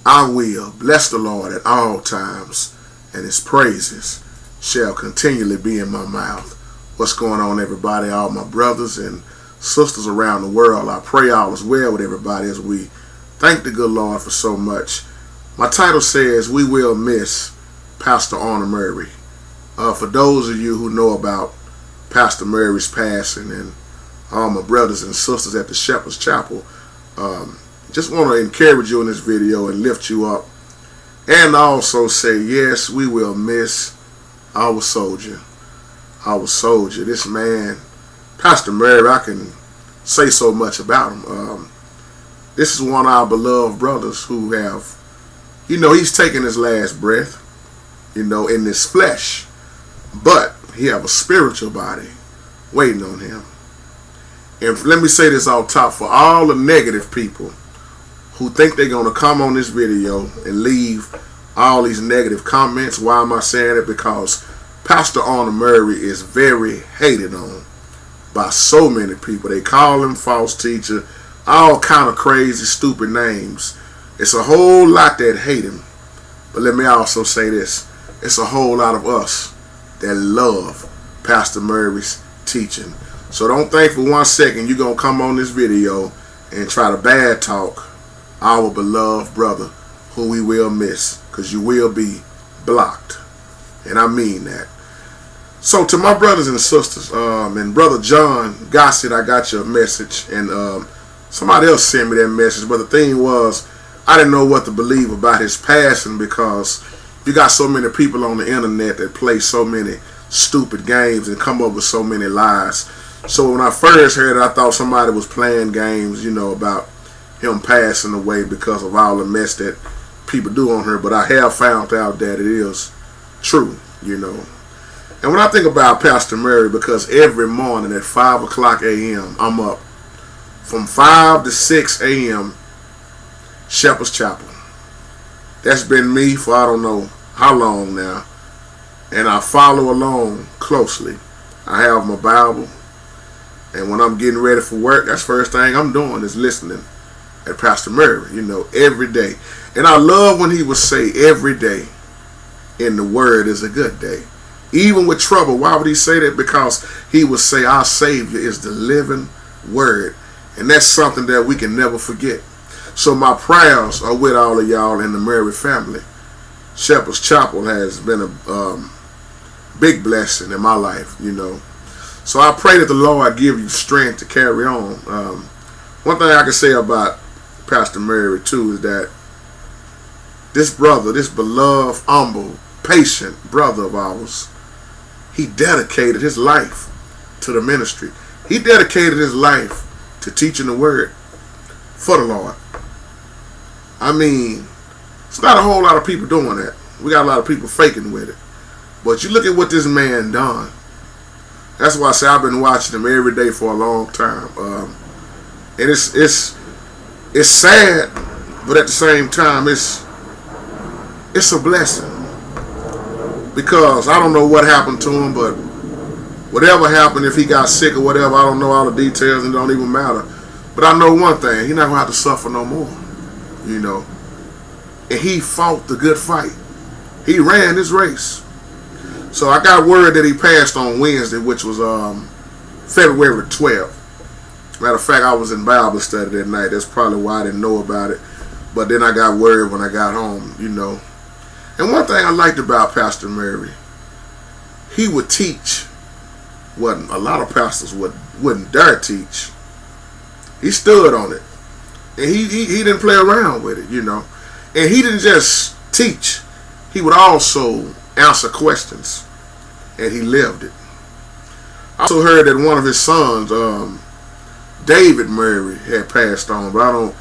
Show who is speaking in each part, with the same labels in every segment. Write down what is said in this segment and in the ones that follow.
Speaker 1: I will bless the Lord at all times, and his praises shall continually be in my mouth. What's going on, everybody? All my brothers and sisters around the world, I pray all is well with everybody as we thank the good Lord for so much. My title says, we will miss Pastor Arnold Murray. For those of you who know about Pastor Murray's passing and all my brothers and sisters at the Shepherd's Chapel, just want to encourage you in this video and lift you up, and also say, yes, we will miss our soldier. This man, Pastor Murray, I can say so much about him. This is one of our beloved brothers who have, he's taking his last breath, in this flesh, but he have a spiritual body waiting on him. And let me say this off top for all the negative people who think they're going to come on this video and leave all these negative comments. Why am I saying it? Because Pastor Arnold Murray is very hated on by so many people. They call him false teacher, all kind of crazy, stupid names. It's a whole lot that hate him. But let me also say this. It's a whole lot of us that love Pastor Murray's teaching. So don't think for 1 second you're going to come on this video and try to bad talk our beloved brother who we will miss, because you will be blocked. And I mean that. So to my brothers and sisters, and Brother John Gossett, I got your message, and somebody else sent me that message, but the thing was, I didn't know what to believe about his passing, because you got so many people on the internet that play so many stupid games and come up with so many lies. So when I first heard it, I thought somebody was playing games, about him passing away because of all the mess that people do on her. But I have found out that it is true, And when I think about Pastor Murray, because every morning at 5 o'clock a.m., I'm up from 5 to 6 a.m., Shepherd's Chapel. That's been me for I don't know how long now. And I follow along closely. I have my Bible. And when I'm getting ready for work, that's the first thing I'm doing is listening at Pastor Murray, every day. And I love when he would say every day in the word is a good day. Even with trouble. Why would he say that? Because he would say our Savior is the living word. And that's something that we can never forget. So my prayers are with all of y'all in the Murray family. Shepherd's Chapel has been a big blessing in my life, So I pray that the Lord give you strength to carry on. One thing I can say about Pastor Murray too is that this brother, this beloved, humble, patient brother of ours, he dedicated his life to the ministry. He dedicated his life to teaching the word for the Lord. I mean, it's not a whole lot of people doing that. We got a lot of people faking with it. But you look at what this man done. That's why I say I've been watching him every day for a long time. And it's sad, but at the same time, it's a blessing. Because I don't know what happened to him, but whatever happened, if he got sick or whatever, I don't know all the details and it don't even matter. But I know one thing, he's not going to have to suffer no more, And he fought the good fight. He ran his race. So I got word that he passed on Wednesday, which was February 12th. Matter of fact, I was in Bible study that night. That's probably why I didn't know about it. But then I got word when I got home, And one thing I liked about Pastor Murray, he would teach what a lot of pastors wouldn't dare teach. He stood on it. And he didn't play around with it, And he didn't just teach. He would also answer questions. And he lived it. I also heard that one of his sons, David Murray, had passed on. But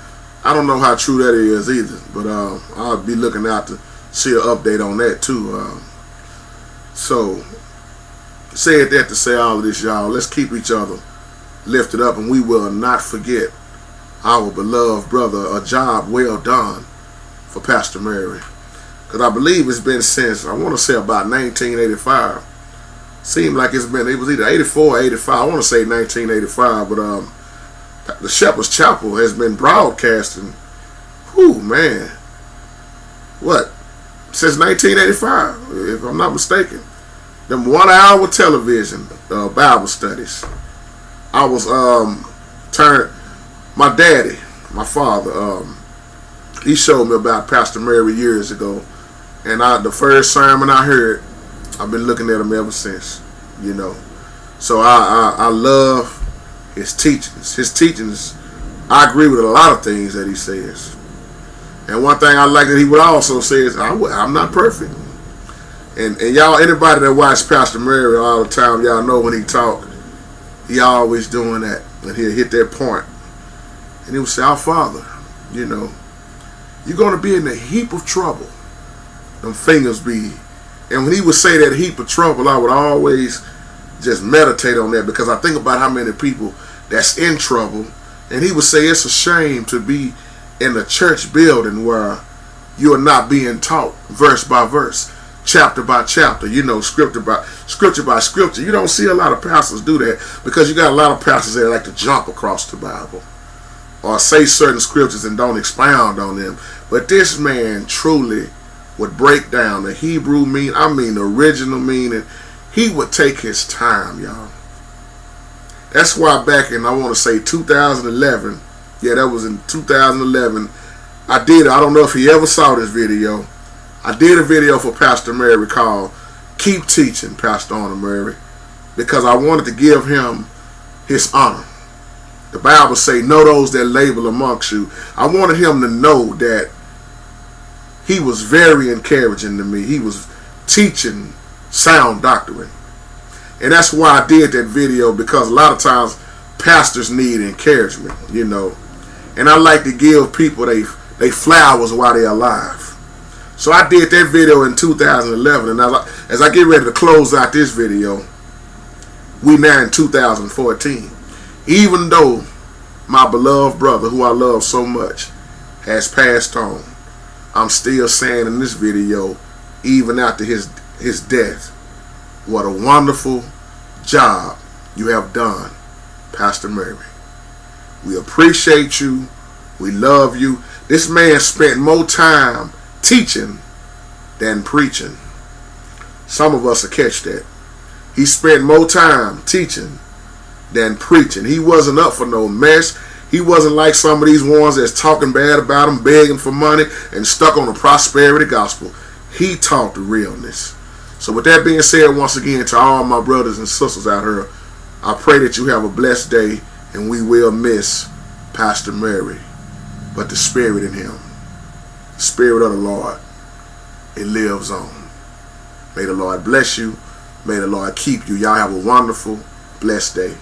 Speaker 1: I don't know how true that is either. But I'll be looking out to see an update on that too. So, said that to say all of this, y'all. Let's keep each other lifted up, and we will not forget our beloved brother. A job well done for Pastor Murray. Because I believe it's been since, I want to say about 1985. Seemed like it was either 84 or 85. I want to say 1985, but the Shepherd's Chapel has been broadcasting, man, what, since 1985, if I'm not mistaken. Them 1 hour television Bible studies. I was my daddy, my father, he showed me about Pastor Murray years ago, and the first sermon I heard, I've been looking at him ever since, you know. So I love his teachings. His teachings, I agree with a lot of things that he says. And one thing I like that he would also say is, I'm not perfect. And y'all, anybody that watch Pastor Murray all the time, y'all know when he talk, he always doing that. And he'll hit that point. And he would say, our Father, you know, you're going to be in a heap of trouble. Them fingers be. And when he would say that heap of trouble, I would always just meditate on that, because I think about how many people that's in trouble. And he would say it's a shame to be in a church building where you are not being taught verse by verse, chapter by chapter, you know, scripture by scripture. You don't see a lot of pastors do that, because you got a lot of pastors that like to jump across the Bible or say certain scriptures and don't expound on them. But this man truly would break down the Hebrew meaning, the original meaning. He would take his time, y'all. That's why back in, I want to say 2011, yeah, that was in 2011, I don't know if he ever saw this video. I did a video for Pastor Murray called Keep Teaching, Pastor Arnold Murray, because I wanted to give him his honor. The Bible say, know those that labor amongst you. I wanted him to know that he was very encouraging to me. He was teaching sound doctrine. And that's why I did that video, because a lot of times pastors need encouragement, you know. And I like to give people they flowers while they're alive. So I did that video in 2011, and as I get ready to close out this video, we now in 2014. Even though my beloved brother, who I love so much, has passed on, I'm still saying in this video, even after his death, what a wonderful job you have done, Pastor Murray. We appreciate you. We love you. This man spent more time teaching than preaching. Some of us will catch that. He spent more time teaching than preaching. He wasn't up for no mess. He wasn't like some of these ones that's talking bad about him, begging for money, and stuck on the prosperity gospel. He taught the realness. So with that being said, once again, to all my brothers and sisters out here, I pray that you have a blessed day, and we will miss Pastor Murray. But the spirit in him, the spirit of the Lord, it lives on. May the Lord bless you. May the Lord keep you. Y'all have a wonderful, blessed day.